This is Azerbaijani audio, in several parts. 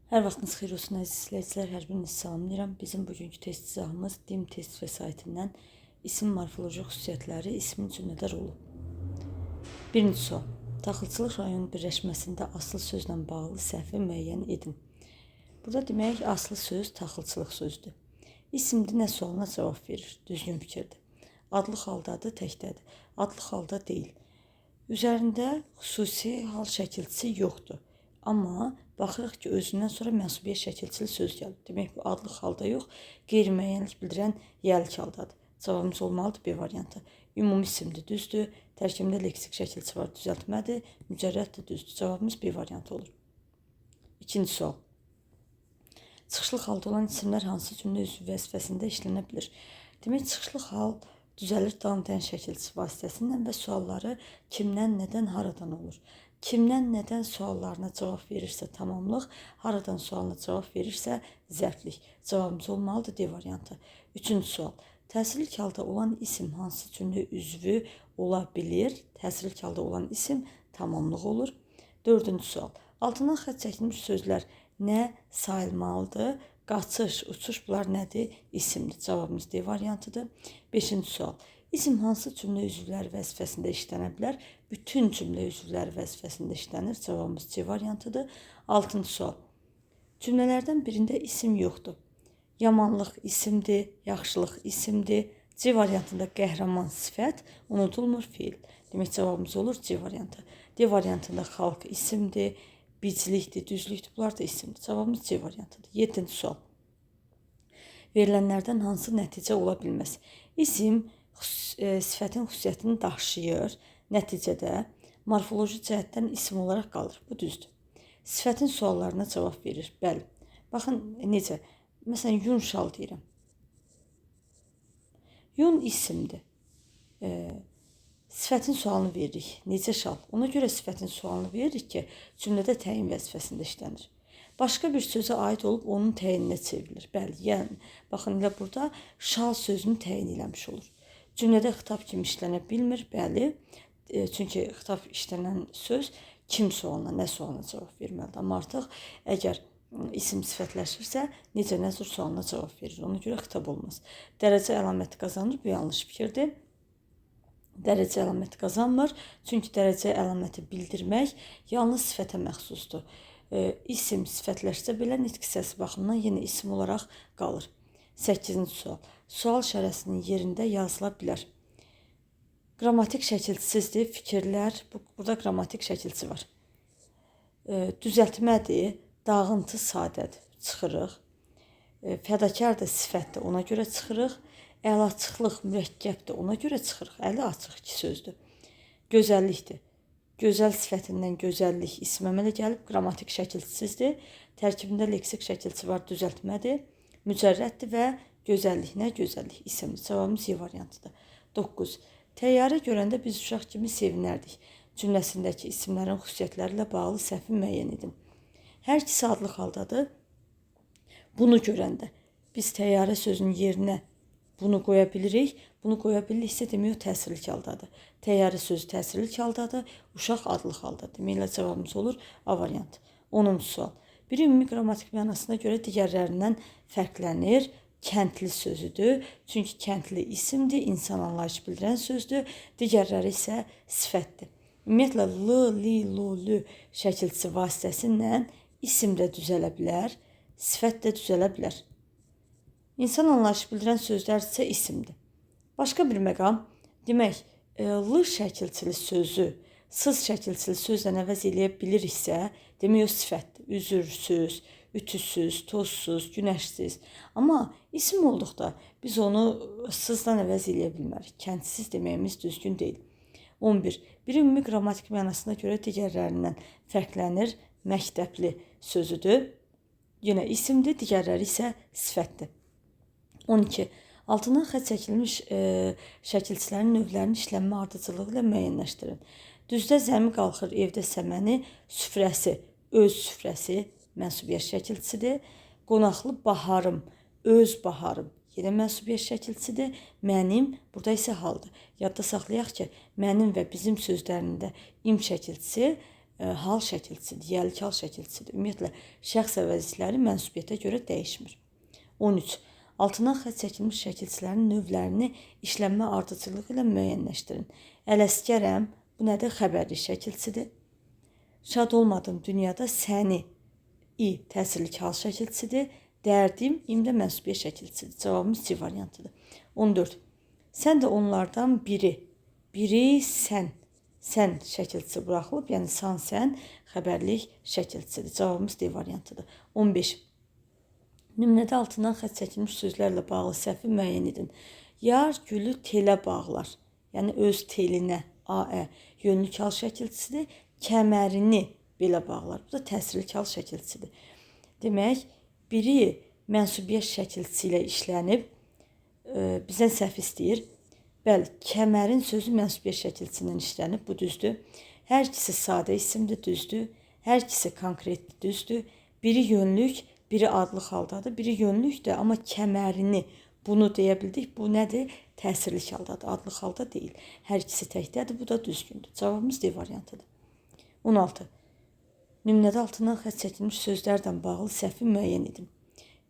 Hər vaxtınız xeyir olsun əziz izləyicilər, hər birinizi salamlayıram. Bizim bugünkü test izahımız DIM test vəsaitindən isim morfoloji xüsusiyyətləri, ismin cümlədə rolu. Birinci sual. Taxılçılıq rayonu birləşməsində asıl sözlə bağlı səhvi müəyyən edin. Burada demək aslı söz taxılçılıq sözdür. İsimdir nə sualına cavab verir. Düzgün fikirdir. Adlı xaldadır, təkdədir. Adlı xalda deyil. Üzərində xüsusi hal şəkilçisi yoxdur. Amma baxırıq ki, özündən sonra mənsubiyyət şəkilçili söz gəlir. Demək, bu adlı xalda yox, qeyri-müəyyənlik bildirən yəlik haldadır. Cavabımız olmalıdır B variantı. Ümumi isimdir, düzdür. Tərkibində leksik şəkilçi var, düzəltmədir. Mücərrəddir, düzdür. Cavabımız B variantı olur. İkinci sual. Çıxışlıq halda olan isimlər hansı cümlə üzvü vəzifəsində işlənə bilir? Demək, çıxışlıq hal düzəlir dan-dən şəkilçisi vasitəsindən və sualları kimdən, nədən, haradan olur. Kimdən, nədən suallarına cavab verirsə tamamlıq, haradan sualına cavab verirsə zərflik. Cavabımız olmalıdır D variantı. Üçüncü sual. Təsirlik halda olan isim hansı cümlə üzvü ola bilir? Təsirlik halda olan isim tamamlıq olur. Dördüncü sual. Altından xətt çəkilmiş sözlər nə sayılmalıdır? Qaçış, uçuş bunlar nədir? İsimdir. Cavabımız D variantıdır. Beşinci sual. İsim hansı cümlə üzvləri vəzifəsində işlənə bilər? Bütün cümlə üzvləri vəzifəsində işlənir. Cavabımız C variantıdır. Altıncı sual. Cümlələrdən birində isim yoxdur. Yamanlıq isimdir, yaxşılıq isimdir. C variantında qəhrəman sifət, unudulmur fiil. Demək cavabımız olur C variantı. D variantında xalq isimdir, biclikdir, düzlükdür. Bunlar da isimdir. Cavabımız C variantıdır. Yeddinci sual. Verilənlərdən hansı nəticə ola bilməz? İsim sifətin xüsusiyyətini daşıyır. Nəticədə morfoloji cəhətdən isim olaraq qalır. Bu düzdür. Sifətin suallarına cavab verir. Bəli. Baxın necə. Məsələn, yun şal deyirəm. Yun isimdir. Sifətin sualını veririk. Necə şal? Ona görə sifətin sualını veririk ki, cümlədə təyin vəzifəsində işlənir. Başqa bir sözə aid olub onun təyininə çevrilir. Bəli, yəni, baxın, elə burada şal sözünü təyin eləmiş olur. Cümlədə xitab kimi işlənə bilmir, bəli. Çünki xitab işlənən söz kim sualına, nə sualına cavab verməlidir. Amma artıq əgər isim sifətləşirsə, necə nəzir sualına cavab verir. Ona görə xitab olmaz. Dərəcə əlaməti qazanır, bu yanlış fikirdir. Dərəcə əlaməti qazanmır, çünki dərəcə əlaməti bildirmək yalnız sifətə məxsusdur. İsim sifətləşsə belə nitq hissəsi baxımından yenə isim olaraq qalır. 8-ci sual. Sual işarəsinin yerində yazıla bilər. Qrammatik şəkilçisizdir, fikirlər, burada qrammatik şəkilçi var. Düzəltmədir, dağıntı sadədir, çıxırıq. Fədakar da sifətdir, ona görə çıxırıq. Əlaçıqlıq mürəkkəbdir, ona görə çıxırıq. Əli açıq iki sözdür. Gözəllikdir. Gözəl sifətindən gözəllik ism əmələ gəlib, qrammatik şəkilçisizdir. Tərkibində leksik şəkilçi var, düzəltmədir. Mücərrəddir və gözəllik nə? Gözəllik isimdir. Cavabımız Y variantıdır. 9. Təyyarə görəndə biz uşaq kimi sevinərdik. Cümləsindəki isimlərin xüsusiyyətləri ilə bağlı səhvi müəyyən edin. Hər ikisi adlı haldadır. Bunu görəndə biz təyyarə sözünün yerinə bunu qoya bilirik. Bunu qoya biliriksə demək o təsirlik haldadır. Təyyarə sözü təsirlik haldadır. Uşaq adlı haldadır. Deməklə cavabımız olur A variantı. 10-cu sual. Bir ümumi qrammatik mənasına görə digərlərindən fərqlənir. Kəndli sözüdür. Çünki kəndli isimdir, insan anlayışı bildirən sözdür. Digərləri isə sifətdir. Ümumiyyətlə l, li, lu, lü şəkilçisi vasitəsilə isim də düzələ bilər, sifət də düzələ bilər. İnsan anlayışı bildirən sözlər isə isimdir. Başqa bir məqam, demək, l şəkilçili sözü sız şəkilçili sözlə əvəz eləyə biliriksə, demək o sifətdir. Üzürsüz, ütüsüz, tozsuz, günəşsiz. Amma isim olduqda biz onu sızdan əvəz eləyə bilmərik. Kəndsiz deməyimiz düzgün deyil. 11. Bir ümumi qrammatik mənasına görə digərlərindən fərqlənir. Məktəbli sözüdür. Yenə isimdir, digərləri isə sifətdir. 12. Altından xətt çəkilmiş şəkilçilərin növlərinin işlənmə ardıcılığı ilə müəyyənləşdirin. Düzdə zəmi qalxır, evdə səməni, süfrəsi, öz süfrəsi, mənsubiyyət şəkilçisidir. Qonaqlı baharım, öz baharım, yenə mənsubiyyət şəkilçisidir. Mənim, burada isə haldır. Yadda saxlayaq ki, mənim və bizim sözlərində im şəkilçisi hal şəkilçisidir, yiyəlik hal şəkilçisidir. Ümumiyyətlə, şəxs əvəzlikləri mənsubiyyətə görə dəyişmir. 13. Altından xətt çəkilmiş şəkilçilərin növlərini işlənmə ardıcılığı ilə müəyyənləşdirin. Ələsgərəm, bu nədir? Xəbərlik şəkilçisidir. Şad olmadım dünyada səni, i təsirlik hal şəkilçisidir. Dərdim, imdə mənsubiyyət şəkilçisidir. Cavabımız C variantıdır. 14. Sən də onlardan biri. Biri sən. Sən şəkilçisi buraxılıb, yəni sən xəbərlik şəkilçisidir. Cavabımız D variantıdır. 15. Nümunədə altından xətt çəkilmiş sözlərlə bağlı səhvi müəyyən edin. Yar gülü telə bağlar. Yəni öz telinə, AE yönlük hal şəkilçisidir. Kəmərini belə bağlar. Bu da təsirlik hal şəkilçisidir. Demək, biri mənsubiyyət şəkilçisi ilə işlənib, bizdən səhv istəyir. Bəli, kəmərin sözü mənsubiyyət şəkilçisindən işlənib, bu düzdür. Hər ikisi sadə isimdir, düzdür. Hər ikisi konkretdir, düzdür. Biri yönlük, biri adlıq haldadır. Biri yönlükdür, amma kəmərini, bunu deyə bildik. Bu nədir? Təsirlik haldadır, adlıq halda deyil. Hər ikisi təkdədir, bu da düzgündür. Cavabımız D variantıdır. 16. Nümunədə altından xətt çəkilmiş sözlərdən bağlı səhvi müəyyən edin.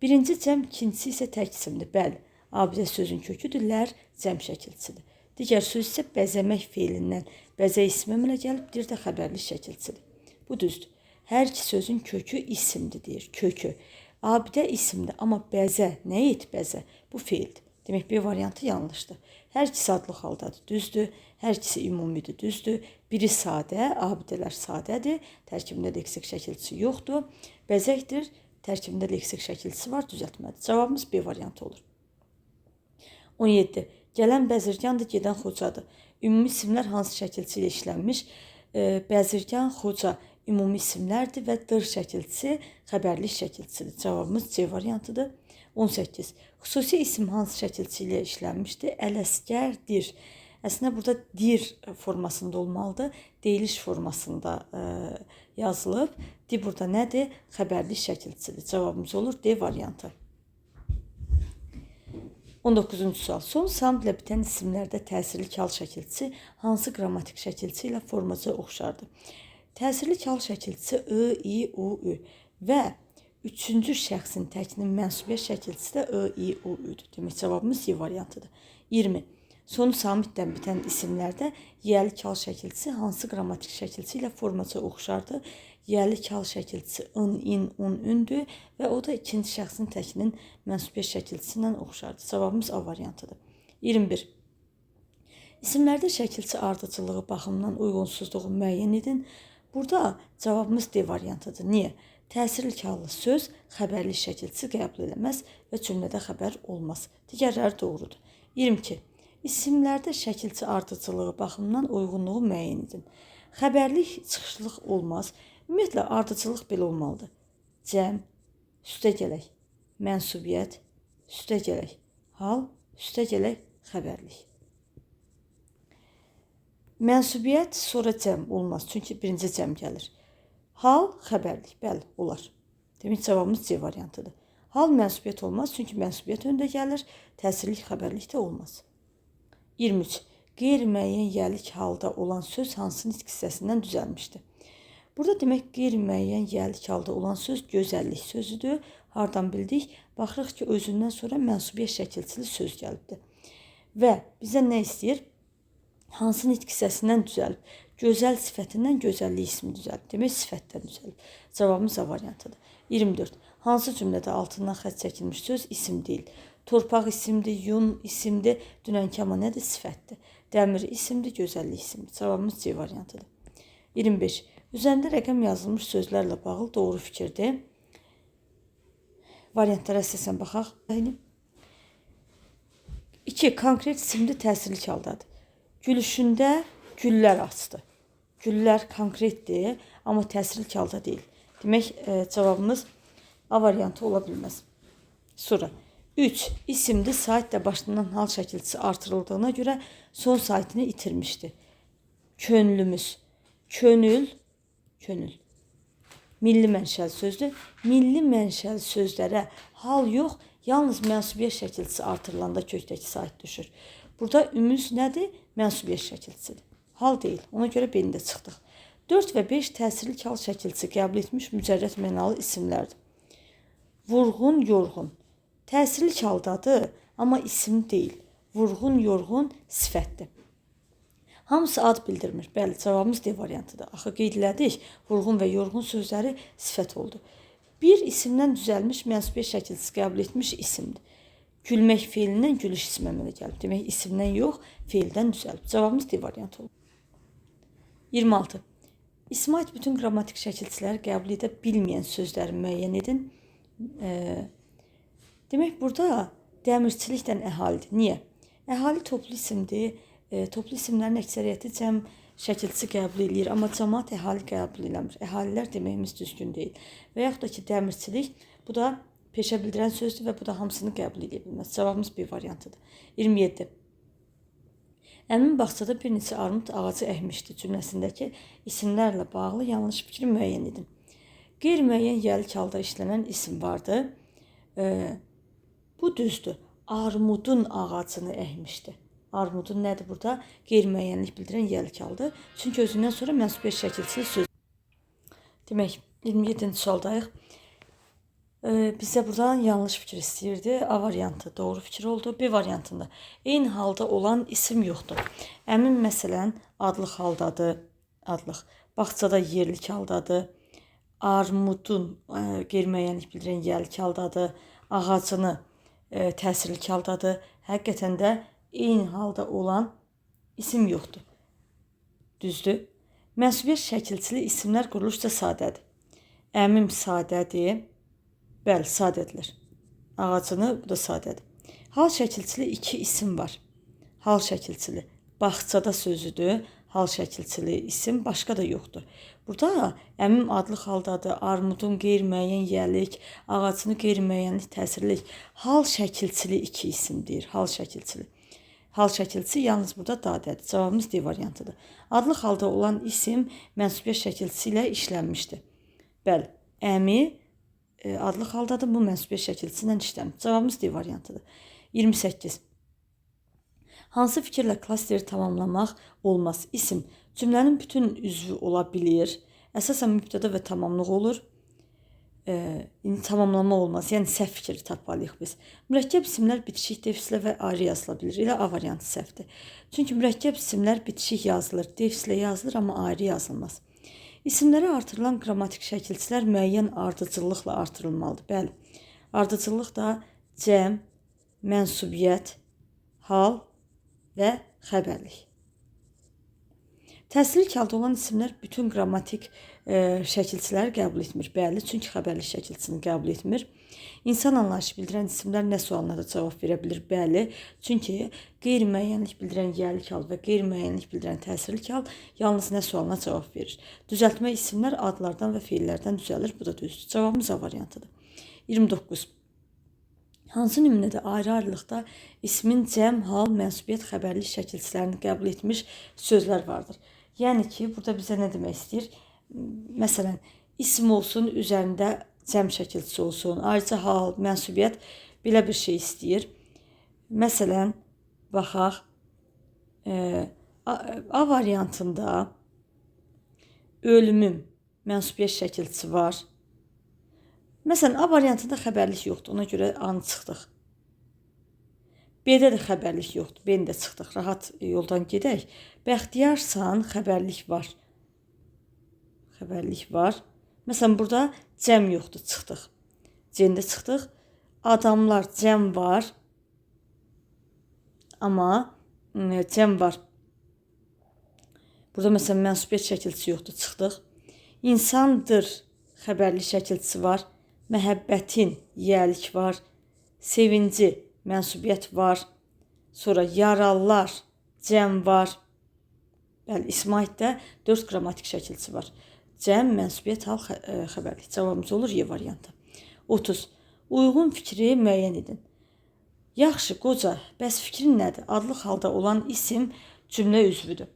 Birinci cəm, ikincisi isə tək isimdir. Bəli, abidə sözün köküdür, lər cəm şəkilçisidir. Digər söz isə bəzəmək feilindən bəzə ismi əmələ gəlib, bir də xəbərlik şəkilçisidir. Bu düzdür. Hər iki sözün kökü isimdir deyir, kökü. Abidə isimdir, amma bəzə, nə et bəzə? Bu feildir. Demək, B variantı yanlışdır. Hər ikisi adlıq haldadır, düzdür. Hər ikisi ümumidir, düzdür. Biri sadə, abidələr sadədir. Tərkibində leksik şəkilçisi yoxdur. Bəzəkdir, tərkibində leksik şəkilçisi var, düzəltmədir. Cavabımız B variantı olur. 17. Gələn bəzirgandır, gedən xocadır. Ümumi isimlər hansı şəkilçi ilə işlənmiş? Bəzirgan, xoca ümumi isimlərdir və dır şəkilçisi xəbərlik şəkilçisidir. Cavabımız C variantıdır. 18. Xüsusi isim hansı şəkilçi ilə işlənmişdir? Ələsgərdir. Əslində burada dir formasında olmalıdır. Deyiliş formasında yazılıb. Di burada nədir? Xəbərlik şəkilçisidir. Cavabımız olur D variantı. 19-cu sual. Son samd ilə bitən isimlərdə təsirlik hal şəkilçisi hansı qrammatik şəkilçisi ilə formaca oxşardır? Təsirlik hal şəkilçisi I, I, U, Ü və üçüncü şəxsin təkinin mənsubiyyət şəkilçisi də I, I, U, Üdür. Demək, cavabımız C variantıdır. 20. Sonu samitdən bitən isimlərdə yiyəlik hal şəkilçisi hansı qrammatik şəkilçisi ilə formaca oxşardır? Yiyəlik hal şəkilçisi ın, in, un, ündür və o da ikinci şəxsin təkinin mənsubiyyət şəkilçisi ilə oxşardır. Cavabımız A variantıdır. 21. İsimlərdə şəkilçi ardıcılığı baxımından uyğunsuzluğu müəyyən edin. Burada cavabımız D variantıdır. Niyə? Təsirlik hallı söz xəbərlik şəkilçisi qəbul eləməz və cümlədə xəbər olmaz. Digərləri doğrudur. 22. İsimlərdə şəkilçi ardıcılığı baxımından uyğunluğu müəyyən edin. Xəbərlik çıxışlıq olmaz. Ümumiyyətlə, ardıcılıq belə olmalıdır. Cəm, üstəgələk, mənsubiyyət, üstəgələk, hal, üstəgələk, xəbərlik. Mənsubiyyət sonra cəm olmaz, çünki birinci cəm gəlir. Hal, xəbərlik, bəli, olar. Demək, cavabımız C variantıdır. Hal mənsubiyyət olmaz, çünki mənsubiyyət öndə gəlir, təsirlik, xəbərlik də olmaz. 23. Qeyri-müəyyən yiyəlik halda olan söz hansı nitq hissəsindən düzəlmişdir? Burada demək, qeyri-müəyyən yiyəlik halda olan söz gözəllik sözüdür. Hardan bildik? Baxırıq ki, özündən sonra mənsubiyyət şəkilçili söz gəlibdir. Və bizə nə istəyir? Hansı nitq hissəsindən düzəlib? Gözəl sifətindən gözəllik ismi düzəlib. Demək, sifətdən düzəlib. Cavabımız A variantıdır. 24. Hansı cümlədə altından xətt çəkilmiş söz isim deyil? Torpaq isimdir, yun isimdir, dünənkəma nədir? Sifətdir. Dəmir isimdir, gözəllik isimdir. Cavabımız C variantıdır. 25. Üzərində rəqəm yazılmış sözlərlə bağlı doğru fikirdir. Variantlara əsasən baxaq. 2. Konkret isimli təsirlik haldadır. Gülüşündə güllər açdı. Güllər konkretdir, amma təsirlik halda deyil. Demək, cavabımız A variantı ola bilməz. Sonra 3. İsimli saitlə başlanan hal şəkilçisi artırıldığına görə son saitini itirmişdir. Könlümüz. Könül. Könül. Milli mənşəli sözdür. Milli mənşəli sözlərə hal yox, yalnız mənsubiyyət şəkilçisi artırılanda kökdəki sait düşür. Burada ümüz nədir? Mənsubiyyət şəkilçisidir. Hal deyil. Ona görə belində çıxdıq. 4 və 5 təsirli kal şəkilçisi qəbul etmiş mücərrəd mənalı isimlərdir. Vurğun, yorğun. Təsirli kaldadır, amma isim deyil. Vurğun, yorğun sifətdir. Hamısı ad bildirmir. Bəli, cavabımız D variantıdır. Axı qeyd elədik, vurğun və yorğun sözləri sifət oldu. Bir isimdən düzəlmiş mənsubiyyət şəkilçisi qəbul etmiş isimdir. Gülmək feilindən gülüş ismi əmələ gəlib. Demək, isimdən yox, feildən düzəlib. Cavabımız D variantı oldu. 26. İsmə aid bütün qrammatik şəkilçiləri qəbul edə bilməyən sözləri müəyyən edin. Demək, burada dəmirçilikdən əhalidir. Niyə? Əhali toplu isimdir. Toplu isimlərin əksəriyyəti cəm şəkilçisi qəbul edir, amma cəmaət əhali qəbul eləmir. Əhalilər deməyimiz düzgün deyil. Və yaxud da ki, dəmirçilik, bu da peşə bildirən sözdür və bu da hamısını qəbul edə bilməz. Cavabımız B variantıdır. 27. Əmim bağçada bir neçə armud ağacı əhmişdi cümləsindəki isimlərlə bağlı yanlış fikri müəyyən edin. Qeyri-müəyyən yəlik halda işlənən isim vardı. Bu düzdür. Armudun ağacını əhmişdi. Armudun nədir burada? Qeyri-müəyyənlik bildirən yəlik haldır. Çünki özündən sonra mənsubiyyət şəkilçili söz. Demək, 27-ci sualdayıq. Bizə buradan yanlış fikir istəyirdi. A variantı doğru fikir oldu. B variantında eyni halda olan isim yoxdur. Əmin məsələn adlıq haldadır. Adlıq. Bağçada yerlik haldadır. Armudun qeyri-müəyyənlik bildirən yəlik haldadır. Ağacını təsirli haldadır. Həqiqətən də eyni halda olan isim yoxdur. Düzdür. Mənsubiyyət şəkilçili isimlər quruluşca sadədir. Əmim sadədir. Bəli, sadədirlər. Ağacını, bu da sadədir. Hal şəkilçili 2 isim var. Hal şəkilçili. Bağçada sözüdür. Hal şəkilçili isim başqa da yoxdur. Burada əmim adlıq haldadır. Armudun qeyri-müəyyən yəlik, ağacını qeyri-müəyyənlik təsirlik. Hal şəkilçili 2 isimdir. Hal şəkilçili. Hal şəkilçisi yalnız burada dadədir. Cavabımız D variantıdır. Adlıq halda olan isim mənsubiyyət şəkilçisi ilə işlənmişdir. Bəli, əmi adlıq haldadır, bu mənsubiyyət şəkilçisi ilə işlənir. Cavabımız D variantıdır. 28. Hansı fikirlə klasteri tamamlamaq olmaz? İsim cümlənin bütün üzvü ola bilir. Əsasən mübtəda və tamamlıq olur. Tamamlama olmaz. Yəni səhv fikri tapmalıyıq biz. Mürəkkəb isimlər bitişik defislə və ayrı yazıla bilir. Elə A variantı səhvdir. Çünki mürəkkəb isimlər bitişik yazılır, defislə yazılır, amma ayrı yazılmaz. İsimlərə artırılan qrammatik şəkilçilər müəyyən ardıcıllıqla artırılmalıdır. Bəli. Ardıcıllıq da cəm, mənsubiyyət, hal və xəbərlik. Təsirli halda olan isimlər bütün qrammatik şəkilçiləri qəbul etmir. Bəli, çünki xəbərlik şəkilçisini qəbul etmir. İnsan anlayışı bildirən isimlər nə suallara cavab verə bilir? Bəli, çünki qeyri-müəyyənlik bildirən yəlik hal və qeyri-müəyyənlik bildirən təsirli hal yalnız nə sualına cavab verir? Düzəltmə isimlər adlardan və feillərdən düzəlir. Bu da düzdür. Cavabımız A variantıdır. 29. Hansı nümunədə ayrı-ayrılıqda ismin cəm, hal, mənsubiyyət, xəbərlik şəkilçilərini qəbul etmiş sözlər vardır. Yəni ki, burada bizə nə demək istəyir? Məsələn, isim olsun, üzərində cəm şəkilçisi olsun, ayrıca hal, mənsubiyyət belə bir şey istəyir. Məsələn, baxaq, A variantında ölümüm mənsubiyyət şəkilçisi var. Məsələn, A variantında xəbərlik yoxdur, ona görə A-nı çıxdıq. B-də də xəbərlik yoxdur, B-ni də çıxdıq, rahat yoldan gedək. Bəxtiyarsan, xəbərlik var. Xəbərlik var. Məsələn, burada cəm yoxdur, çıxdıq. C-də çıxdıq. Adamlar, cəm var. Amma cəm var. Burada məsələn, mənsubiyyət şəkilçisi yoxdur, çıxdıq. İnsandır, xəbərlik şəkilçisi var. Məhəbbətin, yəlik var. Sevinci, mənsubiyyət var. Sonra yaralılar, cəm var. Bəli, ismə aiddə 4 qrammatik şəkilçisi var. Cəm, mənsubiyyət, hal, xəbərlik. Cavabımız olur Y variantı. 30. Uyğun fikri müəyyən edin. Yaxşı, qoca, bəs fikrin nədir? Adlıq halda olan isim cümlə üzvüdür.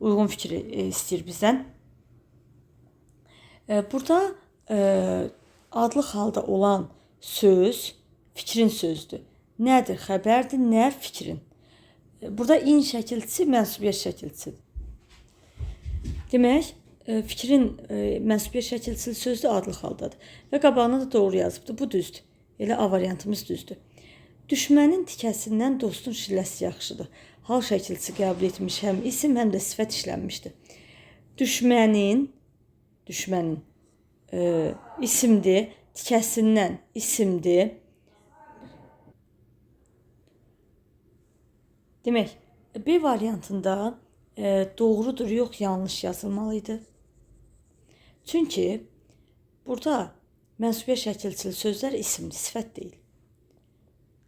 Uyğun fikri istəyir bizdən. Burada adlıq halda olan söz fikrin sözdür. Nədir? Xəbərdir, nə fikrin? Burada in şəkilçisi mənsubiyyət şəkilçisidir. Demək, fikrin mənsubiyyət şəkilçili sözlü adlıq haldadır və qabağına da doğru yazıbdır. Bu düzdür. Elə A variantımız düzdür. Düşmənin tikəsindən dostun şilləsi yaxşıdır. Hal şəkilçisi qəbul etmiş həm isim, həm də sifət işlənmişdir. Düşmənin isimdir, tikəsindən isimdir. Demək, B variantında doğrudur, yox, yanlış yazılmalıydı. Çünki burada mənsubiyyət şəkilçili sözlər isimdir, sifət deyil.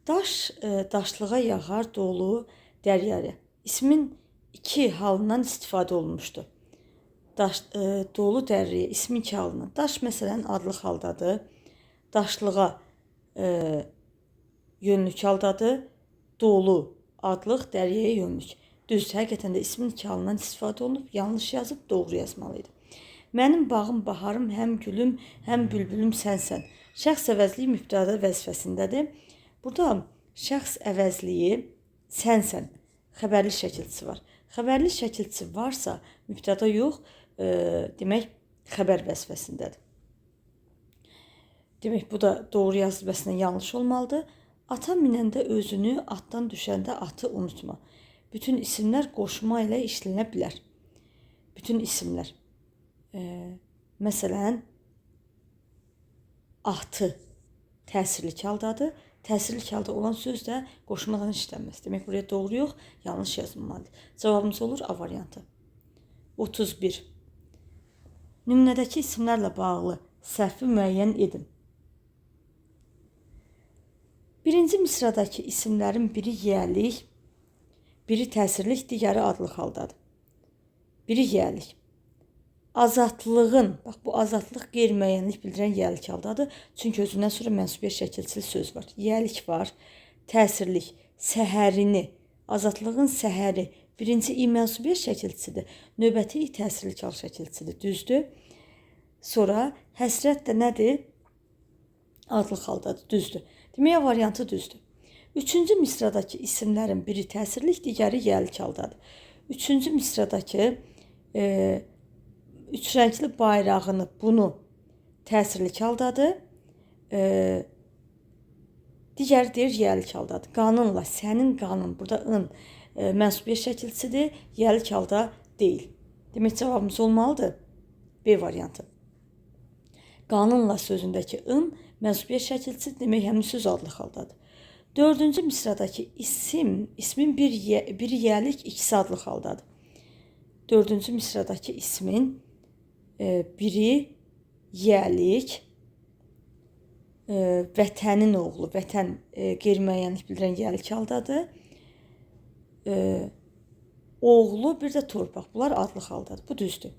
Daş, daşlığa yağar, dolu, dəryaya. İsmin iki halından istifadə olunmuşdur. Daş, dolu, dəryaya, ismin iki halından. Daş, məsələn, adlıq haldadır. Daşlığa yönlük haldadır. Dolu, adlıq, dəryaya yönlük. Düz, həqiqətən də ismin iki halından istifadə olunub, yanlış yazıb, doğru yazmalıydı. Mənim bağım, baharım, həm gülüm, həm bülbülüm sənsən. Şəxs əvəzliyi mübtəda vəzifəsindədir. Burada şəxs əvəzliyi sənsən, xəbərli şəkilçisi var. Xəbərli şəkilçisi varsa, mübtəda yox, demək, xəbər vəzifəsindədir. Demək, bu da doğru yazılmasından yanlış olmalıdır. Ata minəndə özünü, atdan düşəndə atı unutma. Bütün isimlər qoşma ilə işlənə bilər. Bütün isimlər. Məsələn, atı təsirli haldadır. Təsirli halda olan söz də qoşmadan işlənməz. Demək, buraya doğru yox, yanlış yazılmalıdır. Cavabımız olur A variantı. 31. Nümunədəki isimlərlə bağlı səhvi müəyyən edin. Birinci misradakı isimlərin biri yiyəlik, biri təsirlik, digəri adlıq haldadır. Biri yiyəlik. Azatlığın, bax bu azatlıq qeyri-müəyyənlik bildirən yiyəlik haldadır. Çünki özündən sonra mənsubiyyət şəkilçili söz var. Yiyəlik var, təsirlik, səhərini, azatlığın səhəri birinci i mənsubiyyət şəkilçisidir. Növbəti i təsirlik hal şəkilçisidir. Düzdür. Sonra həsrət də nədir? Adlıq haldadır. Düzdür. Demək, variantı düzdür. Üçüncü misradakı isimlərin biri təsirlik, digəri yiyəlik haldadır. Üçüncü misradakı üç rəngli bayrağını, bunu təsirlik haldadır. Digəri deyir, yiyəlik haldadır. Qanunla, sənin qanun, burada ın mənsubiyyət şəkilçisidir, yiyəlik halda deyil. Demək, cavabımız olmalıdır B variantı. Qanunla sözündəki ın mənsubiyyət şəkilçisi, demək, həmin söz adlıq haldadır. Dördüncü misradakı ismin biri yiyəlik, ikisi adlıq haldadır. Dördüncü misradakı ismin biri yiyəlik, vətənin oğlu, vətən qeyri-müəyyənlik bildirən yiyəlik haldadır. Oğlu, bir də torpaq, bunlar adlıq haldadır. Bu düzdür.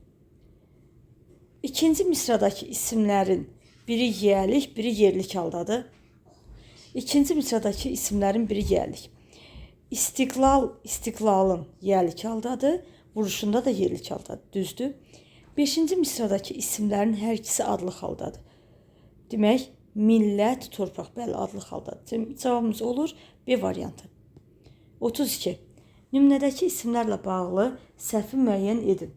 İkinci misradakı isimlərin biri yiyəlik, biri yerlik haldadır. İkinci misradakı isimlərin biri yiyəlik. İstiqlal, istiqlalın yiyəlik haldadır. Vuruşunda da yerlik haldadır. Düzdür. Beşinci misradakı isimlərin hər ikisi adlıq haldadır. Demək, millət, torpaq, bəli, adlıq haldadır. Cavabımız olur B variantı. 32. Nümunədəki isimlərlə bağlı səhvi müəyyən edin.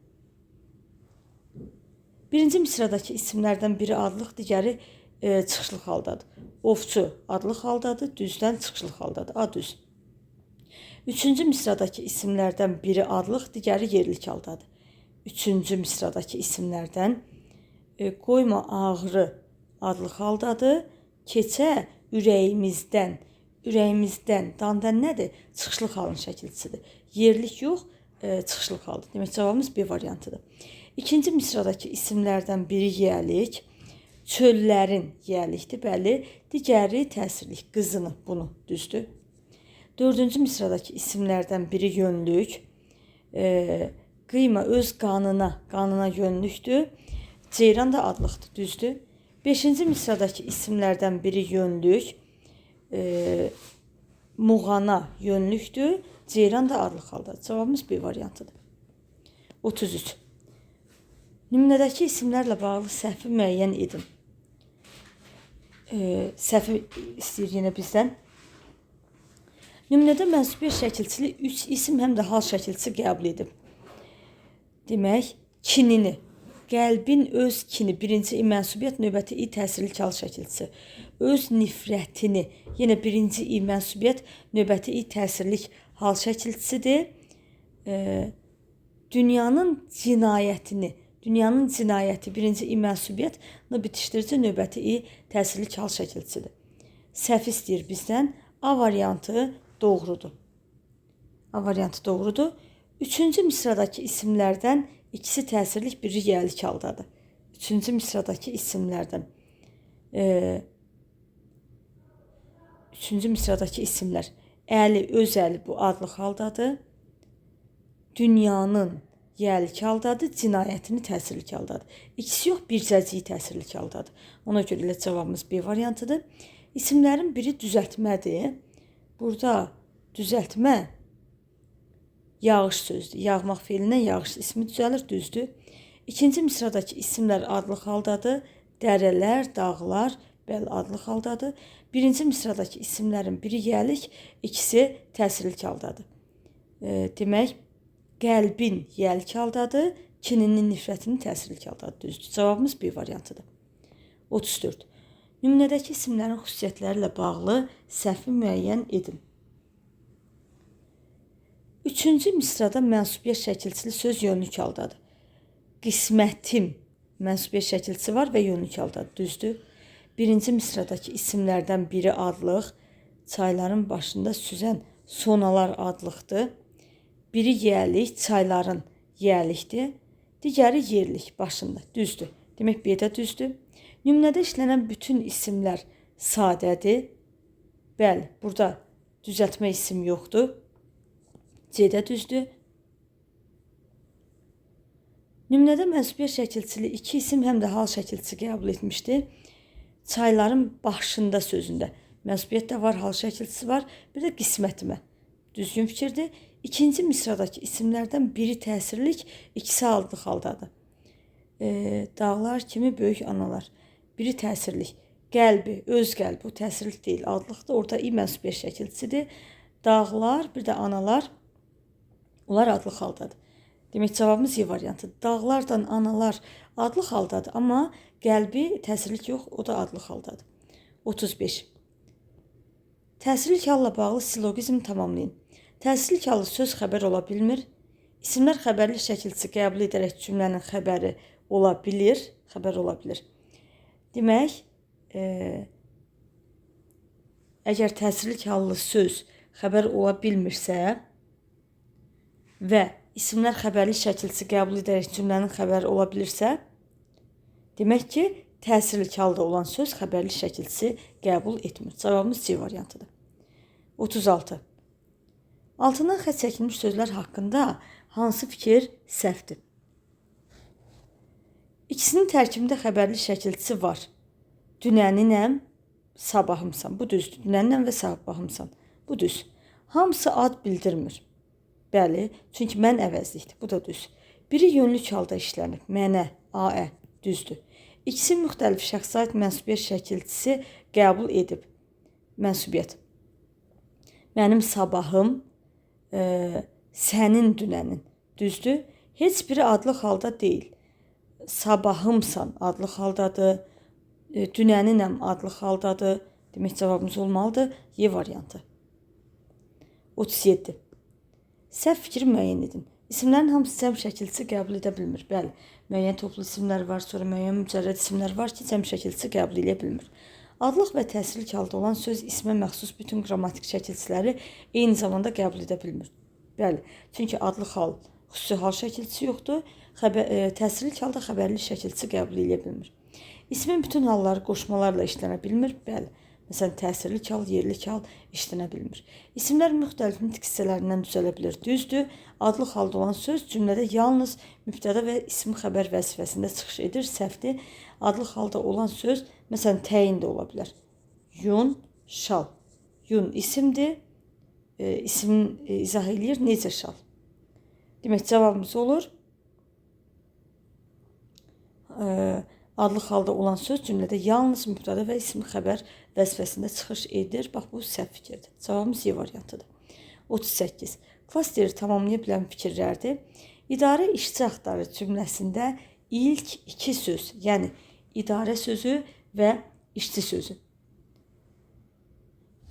Birinci misradakı isimlərdən biri adlıq, digəri çıxışlıq haldadır. Ovçu adlıq haldadır, düzdən çıxışlıq haldadır. A düz. Üçüncü misradakı isimlərdən biri adlıq, digəri yerlik haldadır. Üçüncü misradakı isimlərdən qoyma ağrı adlıq haldadır. Keçə ürəyimizdən, dandan nədir? Çıxışlıq halın şəkilçisidir. Yerlik yox, çıxışlıq haldır. Demək, cavabımız B variantıdır. İkinci misradakı isimlərdən biri yiyəlik, çöllərin yiyəlikdir, bəli. Digəri təsirlik, qızını, bunu, düzdür. Dördüncü misradakı isimlərdən biri yönlük, qıyma öz qanına yönlükdür. Ceyran da adlıqdır, düzdür. Beşinci misradakı isimlərdən biri yönlük, muğana yönlükdür. Ceyran da adlıq haldadır. Cavabımız B variantıdır. 33. Nümunədəki isimlərlə bağlı səhvi müəyyən edin. Səhvi istəyir yenə bizdən. Nümunədə mənsubiyyət şəkilçili 3 isim həm də hal şəkilçisi qəbul edib. Demək, kinini. Qəlbin öz kini, birinci i mənsubiyyət, növbəti i təsirli kal şəkilçisi. Öz nifrətini, yenə birinci i mənsubiyyət, növbəti i təsirlik hal şəkilçisidir. Dünyanın cinayətini, dünyanın cinayəti, birinci i mənsubiyyət, bitişdirici, növbəti i təsirlik hal şəkilçisidir. Səhv istəyir bizdən. A variantı doğrudur. A variantı doğrudur. Üçüncü misradakı isimlərdən ikisi təsirlik, biri yəlik haldadır. Üçüncü misradakı isimlərdən. Üçüncü misradakı isimlər. Əli, öz əli bu adlıq haldadır. Dünyanın yəlik haldadır. Cinayətini təsirlik haldadır. İkisi yox, bircəciyi təsirlik haldadır. Ona görə ilə cavabımız B variantıdır. İsimlərin biri düzəltmədir. Burada düzəltmə yağış sözdür. Yağmaq feilindən yağış ismi düzəlir, düzdür. İkinci misradakı isimlər adlıq haldadır. Dərələr, dağlar, bəli, adlıq haldadır. Birinci misradakı isimlərin biri yəlik, ikisi təsirlik haldadır. Demək, qəlbin yəlik haldadır, kininin, nifrətinin təsirlik haldadır, düzdür. Cavabımız B variantıdır. 34. Nümunədəki isimlərin xüsusiyyətləri ilə bağlı səhvi müəyyən edin. Üçüncü misrada mənsubiyyət şəkilçili söz yönlük haldadır. Qismətim mənsubiyyət şəkilçisi var və yönlük haldadır, düzdür. Birinci misradakı isimlərdən biri adlıq, çayların başında süzən sonalar adlıqdır. Biri yəlik, çayların yəlikdir. Digəri yerlik, başında, düzdür. Demək, B-də düzdür. Nümunədə işlənən bütün isimlər sadədir. Bəli, burada düzəltmə isim yoxdur. C-də düzdür. Nümunədə mənsubiyyət şəkilçili iki isim həm də hal şəkilçisi qəbul etmişdir. Çayların başında sözündə mənsubiyyət də var, hal şəkilçisi var. Bir də qismətimə. Düzgün fikirdir. İkinci misradakı isimlərdən biri təsirlik, ikisi adlıq haldadır. Dağlar kimi böyük analar. Biri təsirlik. Qəlbi, öz qəlbi, bu təsirlik deyil, adlıqdır. Orada i mənsubiyyət şəkilçisidir. Dağlar, bir də analar, onlar adlıq haldadır. Demək, cavabımız Y variantıdır. Dağlardan analar adlıq haldadır, amma qəlbi təsirlik yox, o da adlıq haldadır. 35. Təsirlik halla bağlı silogizm tamamlayın. Təsirlik hallı söz xəbər ola bilmir. İsimlər xəbərli şəkilçisi qəbul edərək cümlənin xəbəri ola bilir. Xəbər ola bilir. Demək, əgər təsirlik hallı söz xəbər ola bilmirsə və isimlər xəbərli şəkilçisi qəbul edərək cümlənin xəbəri ola bilirsə, demək ki, təsirlik halda olan söz xəbərli şəkilçisi qəbul etmir. Cavabımız C variantıdır. 36. Altından xətt çəkilmiş sözlər haqqında hansı fikir səhvdir? İkisinin tərkibində xəbərli şəkilçisi var. Dünəninəm, sabahımsan. Bu düzdür. Dünəninəm və sabahımsan. Bu düz. Hamısı ad bildirmir. Bəli, çünki mən əvəzlikdir. Bu da düz. Biri yönlük halda işlənib. Mənə, A-ə, düzdür. İkisi müxtəlif şəxsə aid mənsubiyyət şəkilçisi qəbul edib. Mənsubiyyət. Mənim sabahım, sənin dünənin. Düzdür. Heç biri adlıq halda deyil. Sabahımsan adlıq haldadır. Dünəninəm adlıq haldadır. Demək, cavabımız olmalıdır. Y variantı. 37. Səhv fikri müəyyən edin. İsimlərin hamısı cəm şəkilçisi qəbul edə bilmir. Bəli, müəyyən toplu isimlər var, sonra müəyyən mücərrəd isimlər var ki, cəm şəkilçisi qəbul edə bilmir. Adlıq və təsirlik halda olan söz ismə məxsus bütün qrammatik şəkilçiləri eyni zamanda qəbul edə bilmir. Bəli, çünki adlıq hal xüsusi hal şəkilçisi yoxdur. Təsirlik halda xəbərli şəkilçisi qəbul edə bilmir. İsmin bütün halları qoşmalarla işlənə bilmir. Bəli, məsələn, təsirlik hal, yerlik hal işlənə bilmir. İsimlər müxtəlif nitq hissələrindən düzələ bilir. Düzdür, adlıq halda olan söz cümlədə yalnız mübtəda və ism xəbər vəzifəsində çıxış edir. Səhvdir. Adlıq halda olan söz, məsələn, təyin də ola bilər. Yun, şal. Yun isimdir. İsim izah eləyir, necə şal. Demək, cavabımız olur. Adlıq halda olan söz cümlədə yalnız mübtəda və ism xəbər vəzifəsində çıxış edir. Bax, bu səhv fikirdir. Cavabımız Y variantıdır. 38. Klasteri tamamlaya bilən fikirlərdir. İdarə işçi axtarır cümləsində ilk iki söz, yəni idarə sözü və işçi sözü.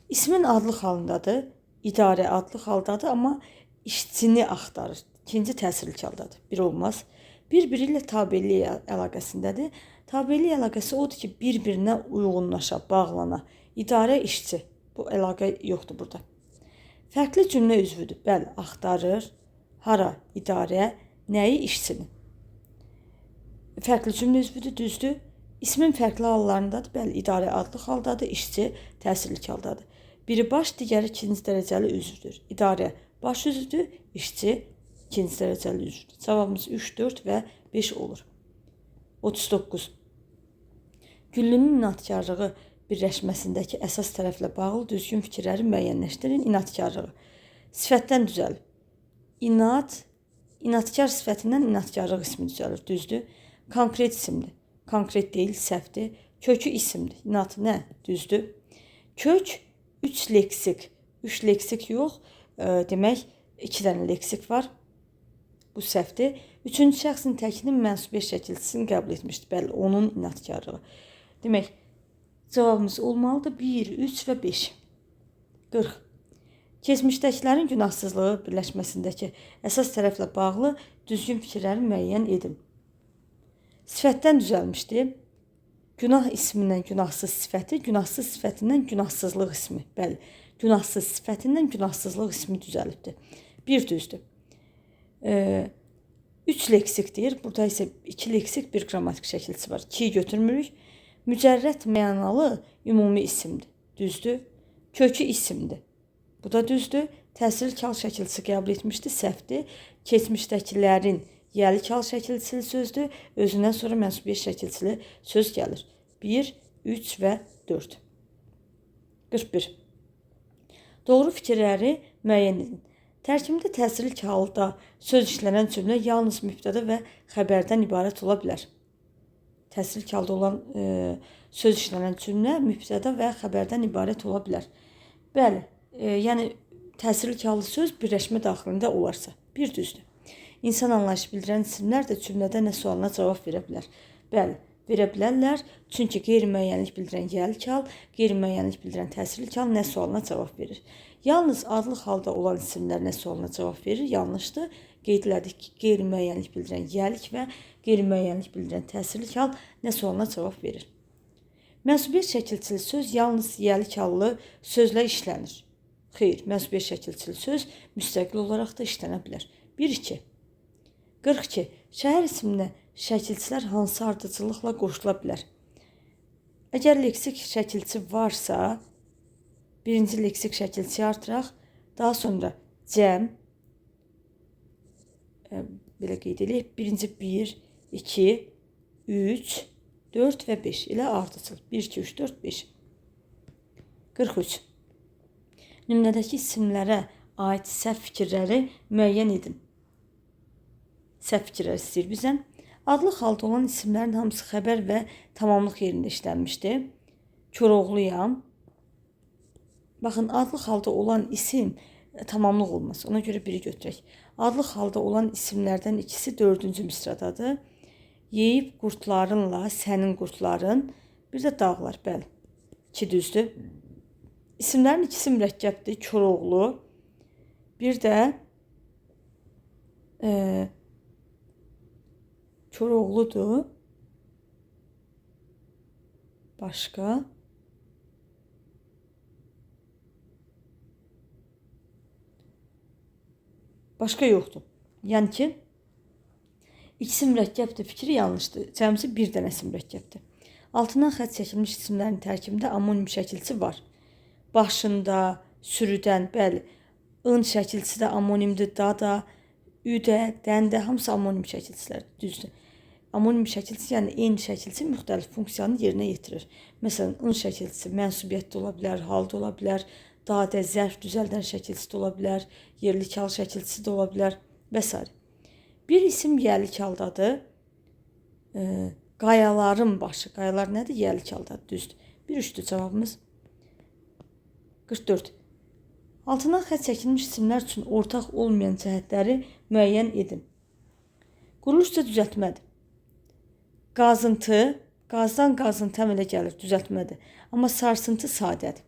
İsmin adlı halındadır, idarə adlı haldadır, amma işçini axtarır. İkinci təsirli haldadır. Bir olmaz. Bir-biri ilə tabelik əlaqəsindədir. Tabelik əlaqəsi odur ki, bir-birinə uyğunlaşa, bağlana. İdarə işçi. Bu əlaqə yoxdur burada. Fərqli cümlə üzvüdür. Bəli, axtarır. Hara? İdarə. Nəyi? İşçini. Fərqli cümlə üzvüdür, düzdür. İsmin fərqli hallarındadır. Bəli, idarə adlı haldadır, işçi təsirli haldadır. Biri baş, digəri ikinci dərəcəli üzvdür. İdarə baş üzvdür, işçi ikinci dərəcəli üzvdür. Cavabımız 3, 4 və 5 olur. 39. Güllünün inadkarlığı birləşməsindəki əsas tərəflə bağlı düzgün fikirləri müəyyənləşdirin. İnadkarlığı. Sifətdən düzəlir. İnadkar sifətindən inadkarlıq ismi düzəlir. Düzdür. Konkret isimdir. Konkret deyil, səhvdir. Kökü isimdir. İnad nə? Düzdür. Kök 3 leksik. 3 leksik yox. Demək, 2 dənə leksik var. Bu səhvdir. Üçüncü şəxsin təkinin mənsubiyyət şəkilçisini qəbul etmişdir. Bəli, onun inadkarlığı. Demək, cavabımız olmalıdır 1, 3 və 5. 40. Keçmişdəkilərin günahsızlığı birləşməsindəki əsas tərəflə bağlı düzgün fikirləri müəyyən edin. Sifətdən düzəlmişdir. Günah ismindən günahsız sifəti, günahsız sifətindən günahsızlıq ismi. Bəli, günahsız sifətindən günahsızlıq ismi düzəlibdir. Bir düzdür. 3 leksik deyir. Burada isə 2 leksik, bir qrammatik şəkilçisi var. 2-yi götürmürük. Mücərrət mənalı ümumi isimdir. Düzdür. Kökü isimdir. Bu da düzdür. Təsirli kal şəkilçisi qəbul etmişdir. Səhvdir. Keçmişdəkilərin yəli kal şəkilçili sözdür. Özündən sonra mənsubiyyət şəkilçili söz gəlir. 1, 3 və 4. 41. Doğru fikirləri müəyyən edin. Tərkibində təsirli halda söz işlənən cümlə yalnız mübtəda və xəbərdən ibarət ola bilər. Təsirli halda olan söz işlənən cümlə mübtəda və xəbərdən ibarət ola bilər. Bəli, yəni təsirli hallı söz birləşmə daxilində olarsa. Bir düzdür. İnsan anlayışı bildirən isimlər də cümlədə nə sualına cavab verə bilər. Bəli, verə bilərlər. Çünki qeyri-müəyyənlik bildirən yəli kal, qeyri-müəyyənlik bildirən təsirli kal nə sualına cavab verir. Yalnız adlı halda olan isimlər nə sualına cavab verir? Yanlışdır. Qeyd elədik ki, qeyri-müəyyənlik bildirən yəlik və qeyri-müəyyənlik bildirən təsirli kal nə sualına cavab verir. Mənsubiyyət şəkilçili söz yalnız yəlik hallı sözlə işlənir. Xeyr, mənsubiyyət şəkilçili söz müstəqil olaraq da işlənə bilər. 1-2. 42. Şəhər isminə şəkilçilər hansı ardıcıllıqla qoşula bilər? Əgər leksik şəkilçi varsa, birinci leksik şəkilçiyi artıraq, daha sonra cəm, belə qeyd edək, birinci 1, 2, 3, 4 və 5 ilə ardıcıl. 1, 2, 3, 4, 5. 43. Nümunədəki isimlərə aid səhv fikirləri müəyyən edin. Səhv fikirlər istəyir bizdən. Adlı halda olan isimlərin hamısı xəbər və tamamlıq yerində işlənmişdir. Koroğluyam. Baxın, adlı halda olan isim tamamlıq olmaz. Ona görə biri götürək. Adlı halda olan isimlərdən ikisi 4-cü misradadır. Yeyib qurtlarınla, sənin qurtların, bir də dağlar, bəli. 2 düzdür. İsimlərin ikisi mürəkkəbdir. Koroğlu, bir də Koroğludur. Başqa. Başqa yoxdur. Yəni ki, ikisi mürəkkəbdir, fikri yanlışdır. Cəmsi bir dənəsi mürəkkəbdir. Altından xətt çəkilmiş isimlərin tərkibində amonim şəkilçisi var. Başında, sürüdən, bəli, ın şəkilçisi də amonimdir, da, üdə, dəndə, hamısı amonim şəkilçilər, düzdür. Amonim şəkilçisi, yəni eyni şəkilçi müxtəlif funksiyanı yerinə yetirir. Məsələn, ın şəkilçisi mənsubiyyətdə ola bilər, halda ola bilər, dadə, zərf düzəldən şəkilçisi də ola bilər, yerli kal şəkilçisi də ola bilər və s. Bir isim yəli kaldadır. Qayaların başı. Qayalar nədir? Yəli kaldadır, düzdür. 1-3-dür cavabımız. 44. Altından xətt çəkilmiş isimlər üçün ortaq olmayan cəhətləri müəyyən edin. Quruluş da düzəltmədir. Qazıntı, qazdan qazıntı əmələ gəlir, düzəltmədir. Amma sarsıntı sadədir.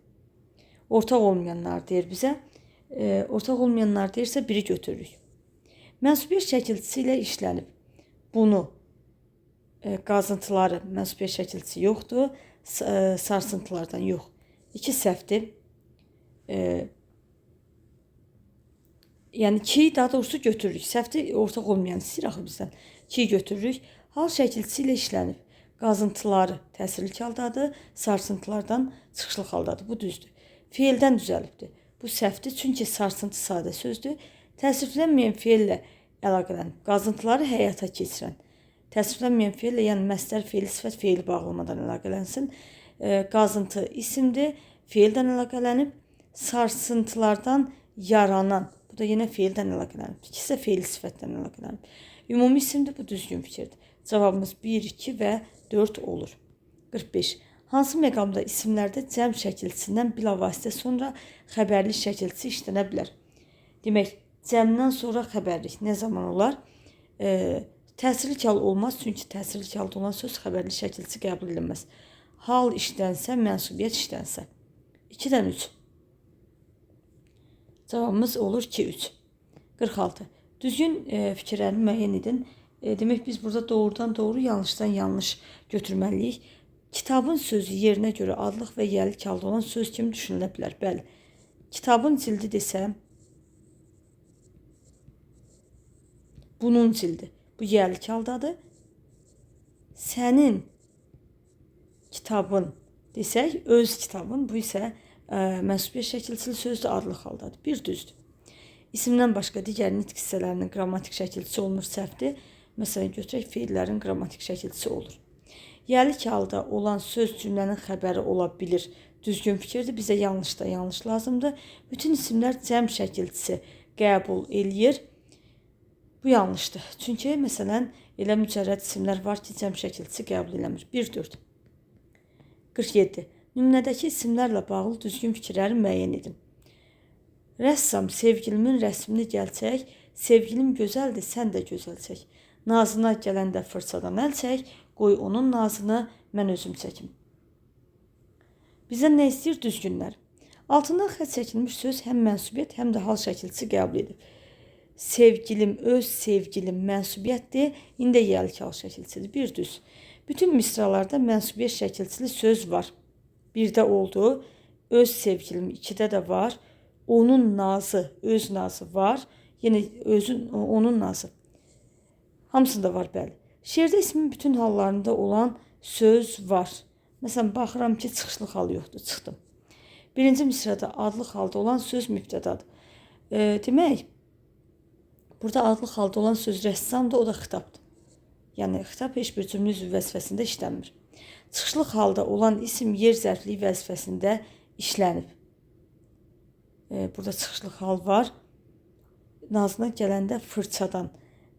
Ortaq olmayanlar deyir bizə. Ortaq olmayanlar deyirsə biri götürürük. Mənsubiyyət şəkilçisi ilə işlənib. Bunu qazıntıları mənsubiyyət şəkilçisi yoxdur, sarsıntılardan yox. 2 səhvdir. Yəni 2 daha doğrusu götürürük. Səhvdir, ortaq olmayan istəyir axı bizdən. 2 götürürük. Hal şəkilçisi ilə işlənib. Qazıntıları təsirli haldadır, sarsıntılardan çıxışlı haldadır. Bu düzdür. Feildən düzəlibdir. Bu səhvdir, çünki sarsıntı sadə sözdür. Təsriflənməyən feillə əlaqələnib. Qazıntıları həyata keçirən. Təsriflənməyən feillə, yəni məsdər feili, sifət feili bağlamadan əlaqələnsin. Qazıntı isimdir, feildən əlaqələnib. Sarsıntılardan yaranan, bu da yenə feildən əlaqələnib. İkisi də feili sifətdən əlaqələnib. Ümumi isimdir, bu düzgün fikirdir. Cavabımız 1, 2 və 4 olur. 45. Hansı məqamda isimlərdə cəm şəkilçisindən bilavasitə sonra xəbərli şəkilçisi işlənə bilər? Demək, cəmdən sonra xəbərlik nə zaman olar? Təsirli hal olmaz, çünki təsirli halda olan söz xəbərli şəkilçisi qəbul edilməz. Hal işlənsə, mənsubiyyət işlənsə. 2-dən 3. Cavabımız olur ki 3. 46. Düzgün fikirlərini müəyyən edin. Demək, biz burada doğrudan doğru, yanlışdan yanlış götürməliyik. Kitabın sözü yerinə görə adlıq və yəlik halda olan söz kimi düşünülə bilər. Bəli. Kitabın cildi desəm, bunun cildi. Bu yəlik haldadır. Sənin kitabın desək, öz kitabın, bu isə mənsubiyyət şəkilçili sözdür, adlıq haldadır. Bir düzdür. İsimdən başqa digər nitq hissələrinin qrammatik şəkilçisi olmur, səhvdir. Məsələn, götürək feillərin qrammatik şəkilçisi olur. Yəlik halda olan söz cümlənin xəbəri ola bilir. Düzgün fikirdir, bizə yanlış da yanlış lazımdır. Bütün isimlər cəm şəkilçisi qəbul eləyir. Bu yanlışdır. Çünki, məsələn, elə mücərrəd isimlər var ki, cəm şəkilçisi qəbul eləmir. 1-4. 47. Nümunədəki isimlərlə bağlı düzgün fikirləri müəyyən edin. Rəssam sevgilimin rəsmini gəlçək, sevgilim gözəldir, sən də gözəl çək. Nazına gələndə fırçadan əl çək, qoy onun nazını mən özüm çəkim. Bizdən nə istəyir? Düzgünlər. Altından xətt çəkilmiş söz həm mənsubiyyət, həm də hal şəkilçisi qəbul edib. Sevgilim, öz sevgilim mənsubiyyətdir, indi yəlik hal şəkilçisidir. Bir düz. Bütün misralarda mənsubiyyət şəkilçili söz var. Birdə oldu, öz sevgilim, 2-də də var. Onun nazı, öz nazı var. Yenə onun nazı. Hamısında var, bəli. Şeirdə ismin bütün hallarında olan söz var. Məsələn, baxıram ki, çıxışlı hal yoxdur, çıxdım. Birinci misrada adlıq halda olan söz mübtədadır. Demək, burada adlıq halda olan söz rəssamdır, o da xitabdır. Yəni, xitab heç bir cümlə üzvü vəzifəsində işlənmir. Çıxışlı halda olan isim yer zərfliyi vəzifəsində işlənib. Burada çıxışlı hal var. Nazına gələndə fırçadan.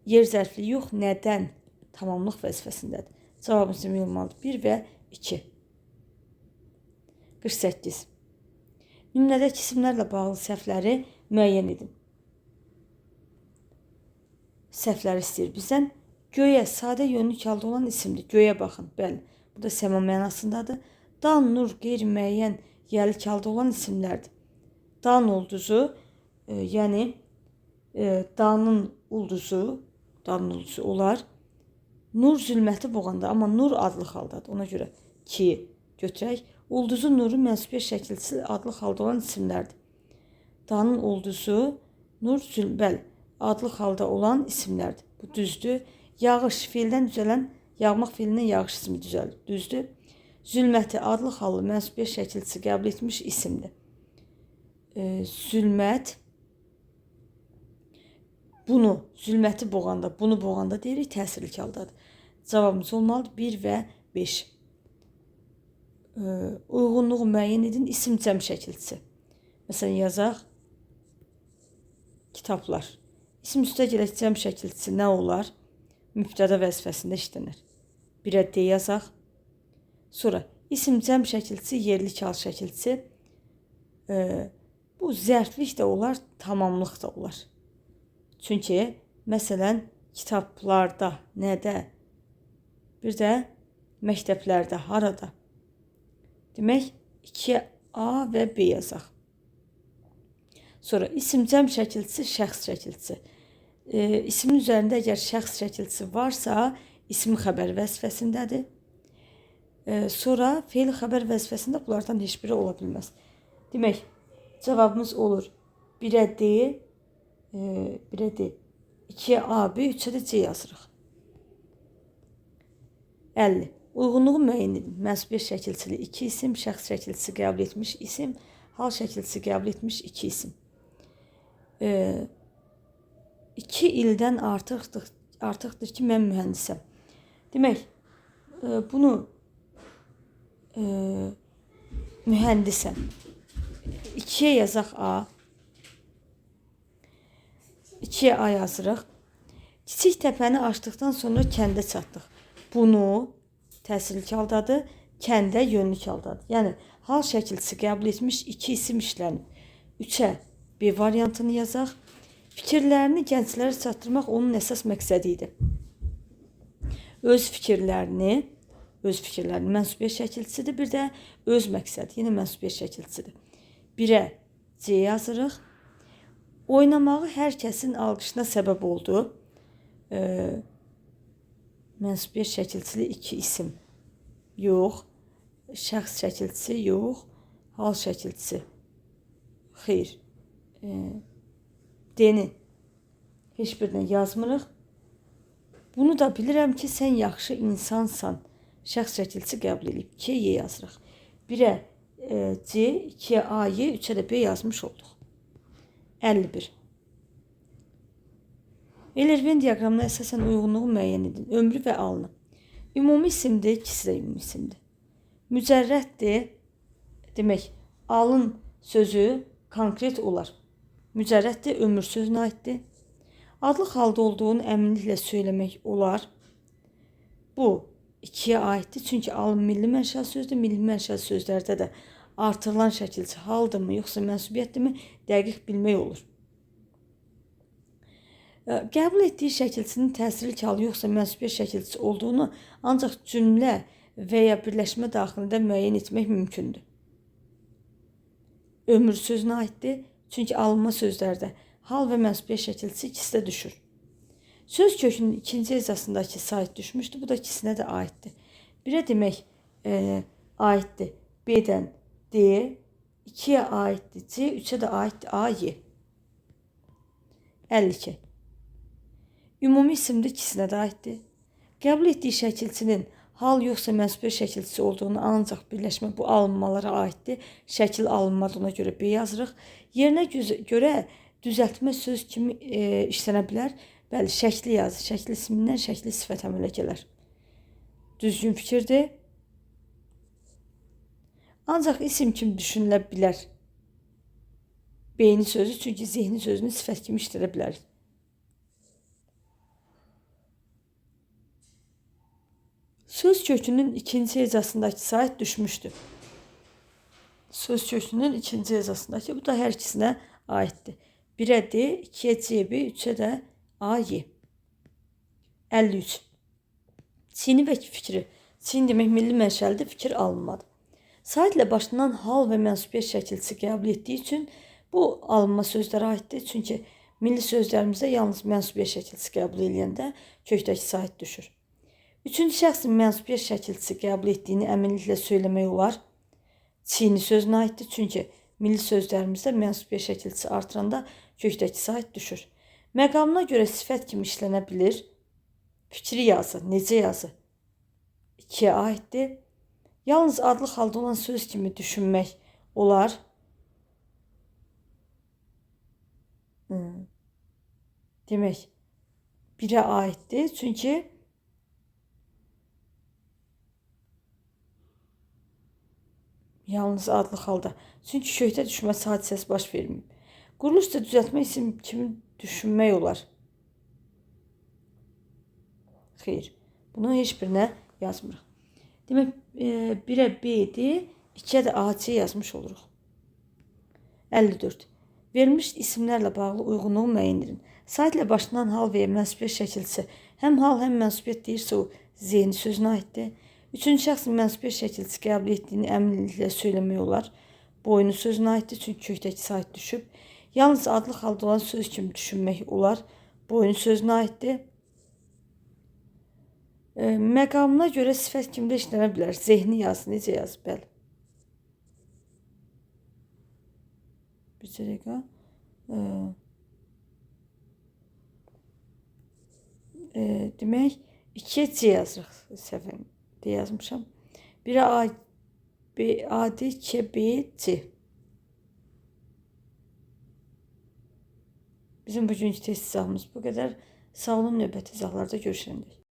Yer zərfliyi yox, nədən tamamlıq vəzifəsindədir. Cavabımız olmalıdır. 1 və 2. 48. Nümunədəki isimlərlə bağlı səhvləri müəyyən edin. Səhvləri istəyir bizdən. Göyə sadə yönlük halda olan isimdir. Göyə baxın. Bəli, bu da səma mənasındadır. Dan, nur, qeyri-müəyyən yəlik halda olan isimlərdir. Dan ulduzu, yəni danın ulduzu olar. Nur zülməti boğanda, amma nur adlıq haldadır. Ona görə 2 götürək. Ulduzu, nuru mənsubiyyət şəkilçisi adlıq halda olan isimlərdir. Danın ulduzu, nur, bəli, adlıq halda olan isimlərdir. Bu düzdür. Yağış feildən düzələn, yağmaq feilindən yağış ismi düzəlir. Düzdür. Zülməti adlıq hallı mənsubiyyət şəkilçisi qəbul etmiş isimdir. Zülmət, zülməti boğanda, bunu boğanda deyirik, təsirli haldadır. Cavabımız olmalıdır 1 və 5. Uyğunluğu müəyyən edin, isim cəm şəkilçisi. Məsələn, yazaq, kitablar. İsim üstə gələk cəm şəkilçisi nə olar? Mübtəda vəzifəsində işlənir. 1-ə D yazaq. Sonra, isim cəm şəkilçisi, yerlik hal şəkilçisi. Bu zərflik də olar, tamamlıq da olar. Çünki, məsələn, kitablarda, nədə? Bir də məktəblərdə, harada? Demək, 2A və B yazaq. Sonra isim cəm şəkilçisi, şəxs şəkilçisi. İsmin üzərində əgər şəxs şəkilçisi varsa, isim xəbər vəzifəsindədir. Sonra feil xəbər vəzifəsində bunlardan heç biri ola bilməz. Demək, cavabımız olur 1-ə D, 2-yə A, B, 3-ə də C yazırıq. 50. Uyğunluğu müəyyən edin. Mənsubiyyət şəkilçili 2 isim, şəxs şəkilçisi qəbul etmiş isim, hal şəkilçisi qəbul etmiş 2 isim. 2 ildən artıqdır ki, mən mühəndisəm. Demək, bunu mühəndisəm. 2-yə yazaq A. 2-yə A yazırıq. Kiçik təpəni aşdıqdan sonra kəndə çatdıq. Bunu təsirli haldadır, kəndə yönlü haldadır. Yəni, hal şəkilçisi qəbul etmiş 2 isim işlənib. 3-ə B variantını yazaq. Fikirlərini gənclərə çatdırmaq onun əsas məqsədi idi. Öz fikirlərini mənsubiyyət şəkilçisidir, bir də öz məqsədi, yenə mənsubiyyət şəkilçisidir. 1-ə C yazırıq. Oynamağı hər kəsin alqışına səbəb oldu. Mənsubiyyət şəkilçili 2 isim. Yox. Şəxs şəkilçisi yox. Hal şəkilçisi. Xeyr. D-ni heç birinə yazmırıq. Bunu da bilirəm ki, sən yaxşı insansan. Şəxs şəkilçisi qəbul edib. 2-yə Y yazırıq. 1-ə C, 2-yə A, Y, 3-ə də B yazmış olduq. 51. Eyler-Venn diaqramına əsasən uyğunluğu müəyyən edin. Ömrü və alını. Ümumi isimdir, ikisi də ümumi isimdir. Mücərrəddir. Demək, alın sözü konkret olar. Mücərrəddir, ömür sözünə aiddir. Adlıq halda olduğunu əminliklə söyləmək olar. Bu 2-yə aiddir, çünki alın milli mənşəli sözdür. Milli mənşəli sözlərdə də artırılan şəkilçi haldırmı, yoxsa mənsubiyyətdirmi, dəqiq bilmək olur. Qəbul etdiyi şəkilçinin təsirli halı yoxsa mənsubiyyət şəkilçisi olduğunu ancaq cümlə və ya birləşmə daxilində müəyyən etmək mümkündür. Ömür sözünə aiddir, çünki alınma sözlərdə hal və mənsubiyyət şəkilçisi ikisi də düşür. Söz kökünün ikinci ecasındakı sait düşmüşdür, bu da ikisinə də aiddir. 1-ə demək aiddir B-dən D, 2-yə aiddir C, 3-ə də aiddir A, Y. 52. Ümumi isimdir, ikisinə də aiddir. Qəbul etdiyi şəkilçinin hal yoxsa mənsubiyyət şəkilçisi olduğunu ancaq birləşmə bu alınmalara aiddir. Şəkil alınmadı, ona görə B yazırıq. Yerinə görə düzəltmə söz kimi işlənə bilər. Bəli, şəkli yazı, şəkli ismindən şəkli sifət əmələ gələr. Düzgün fikirdir. Ancaq isim kimi düşünülə bilər. Beyni sözü, çünki zihni sözünü sifət kimi işlədə bilərik. Söz kökünün ikinci ecasındakı sait düşmüşdür. Söz kökünün ikinci ecasındakı, bu da hər ikisinə aiddir. 1-ə D, 2-yə C, B, 3-ə də A, Y. 53. Çini və fikri. Çin demək milli mənşəlidir, fikir alınmadı. Saitlə başlanan hal və mənsubiyyət şəkilçisi qəbul etdiyi üçün bu alınma sözlərə aiddir. Çünki milli sözlərimizdə yalnız mənsubiyyət şəkilçisi qəbul edəndə kökdəki sait düşür. Üçüncü şəxsin mənsubiyyət şəkilçisi qəbul etdiyini əminliklə söyləmək olar. Çini sözünə aiddir, çünki milli sözlərimizdə mənsubiyyət şəkilçisi artıranda kökdəki sait düşür. Məqamına görə sifət kimi işlənə bilir. Fikri yazı, necə yazı? 2-yə aiddir. Yalnız adlıq halda olan söz kimi düşünmək olar. Demək, 1-ə aiddir. Çünki yalnız adlıq halda. Çünki kökdə düşməsi hadisəsi baş verməyib. Quruluşca düzəltmə isim kimi düşünmək olar. Xeyr. Bunu heç birinə yazmırıq. Demək, 1-ə B-dir, 2-yə də AC yazmış oluruq. 54. Verilmiş isimlərlə bağlı uyğunluğu müəyyən edin. Saitlə başlanan hal və ya mənsubiyyət şəkilçisi həm hal, həm mənsubiyyət deyirsə, o zeyni sözünə aiddir. Üçüncü şəxsin mənsubiyyət şəkilçisi qəbul etdiyini əminliklə söyləmək olar. Boynu sözünə aiddir, çünki kökdəki sait düşüb. Yalnız adlı halda olan söz kimi düşünmək olar. Boynu sözünə aiddir. Məqamına görə sifət kimdə işlənə bilər? Zehni yazı, necə yazı? Bəli. Bir dəqiqə. Demək, 2-yə C yazırıq. Səhvəndə yazmışam. 1-ə adi, 2-yə B, C. Bizim bugünkü test izahımız bu qədər. Sağ olun, növbəti izahlarda görüşərik.